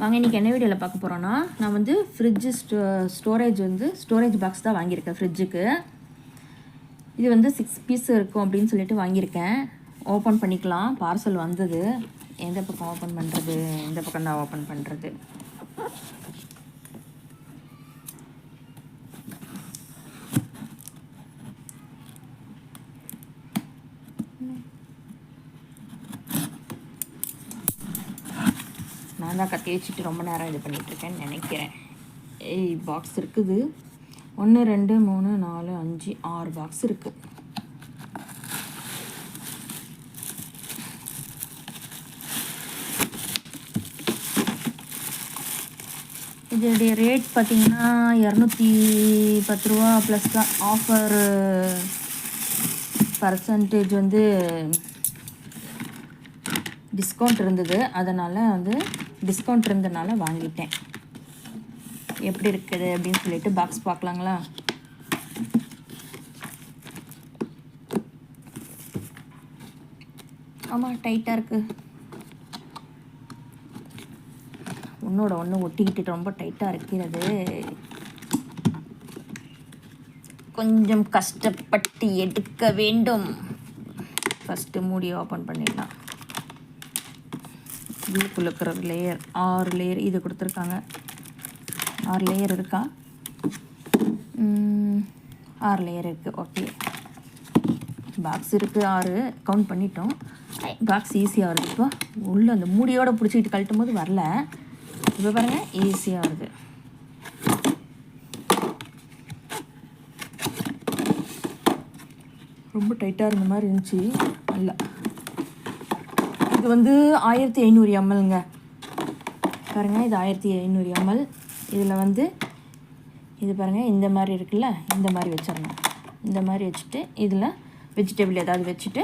வாங்க இன்றைக்கி என்ன வீடியோவில் பார்க்க போகிறோன்னா, நான் வந்து ஃப்ரிட்ஜு ஸ்டோரேஜ் பாக்ஸ் தான் வாங்கியிருக்கேன் ஃப்ரிட்ஜுக்கு. இது வந்து 6 பீஸ் இருக்கும் அப்படின்னு சொல்லிட்டு வாங்கியிருக்கேன். ஓப்பன் பண்ணிக்கலாம். பார்சல் வந்தது. எந்த பக்கம் ஓப்பன் பண்ணுறது, எந்த பக்கம் தான் ஓப்பன் பண்ணுறது? நான் தான் கத்தி வச்சுட்டு ரொம்ப நேரம் இது பண்ணிகிட்ருக்கேன்னு நினைக்கிறேன். பாக்ஸ் இருக்குது. 1 2 3 4 5 6 பாக்ஸ் இருக்குது. இதோடைய ரேட் பார்த்திங்கன்னா 210 ரூபா ப்ளஸ் தான். ஆஃபர் பர்சன்டேஜ் வந்து டிஸ்கவுண்ட் இருந்தது. அதனால் வந்து டிஸ்கவுண்ட் இருந்ததுனால வாங்கிட்டேன். எப்படி இருக்குது அப்படின்னு சொல்லிட்டு பாக்ஸ் பார்க்கலாங்களா? ஆமாம், டைட்டாக இருக்குது. ஒன்றோட ஒன்று ஒட்டிக்கிட்டு ரொம்ப டைட்டாக இருக்கிறது. கொஞ்சம் கஷ்டப்பட்டு எடுக்க வேண்டும். ஃபஸ்ட்டு மூடி ஓப்பன் பண்ணிடலாம். உள்ளுக்குள்ள இருக்கிற லேயர் 6 லேயர் இது கொடுத்துருக்காங்க. 6 லேயர் இருக்கா? 6 லேயர் இருக்குது. ஓகே, பாக்ஸ் இருக்குது 6, கவுண்ட் பண்ணிட்டோம். பாக்ஸ் ஈஸியாக வருது. இப்போ உள்ளே அந்த மூடியோடு பிடிச்சிக்கிட்டு கழட்டும் போது வரல. இப்போ பாருங்கள், ஈஸியாக வருது. ரொம்ப டைட்டாக இருந்த மாதிரி இருந்துச்சு. இல்லை, இது வந்து 1500 mlங்க. பாருங்கள், இது 1500 ml. இதில் வந்து இது பாருங்கள், இந்த மாதிரி இருக்குல்ல, இந்த மாதிரி வச்சிடணும். இந்த மாதிரி வச்சுட்டு இதில் வெஜிடபிள் ஏதாவது வச்சுட்டு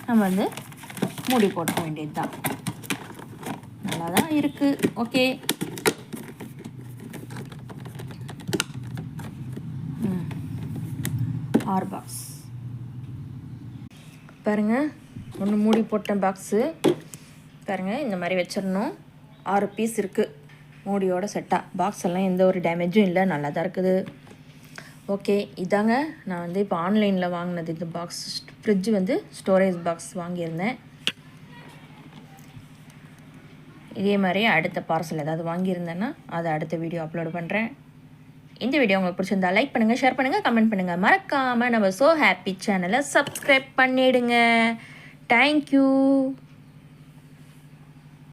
நம்ம வந்து மூடி போட்ட வேண்டியது தான். நல்லா தான் இருக்குது. ஓகே, ஆறு பாக்ஸ் பாருங்கள். ஒன்று மூடி போட்டேன் பாக்ஸு. பாருங்கள், இந்த மாதிரி வச்சிடணும். 6 பீஸ் இருக்குது மூடியோட செட்டாக. பாக்ஸ் எல்லாம் எந்த ஒரு டேமேஜும் இல்லை, நல்லா தான் இருக்குது. ஓகே, இதாங்க நான் வந்து இப்போ ஆன்லைனில் வாங்கினது. இந்த பாக்ஸ் ஃப்ரிட்ஜு வந்து ஸ்டோரேஜ் பாக்ஸ் வாங்கியிருந்தேன். இதே மாதிரி அடுத்த பார்சல் ஏதாவது வாங்கியிருந்தேன்னா அதை அடுத்த வீடியோ அப்லோட் பண்ணுறேன். இந்த வீடியோ உங்களுக்கு பிடிச்சிருந்தா லைக் பண்ணுங்கள், ஷேர் பண்ணுங்கள், கமெண்ட் பண்ணுங்கள். மறக்காமல் நம்ம ஸோ ஹாப்பி சேனலை சப்ஸ்கிரைப் பண்ணிவிடுங்க. தேங்க்யூ.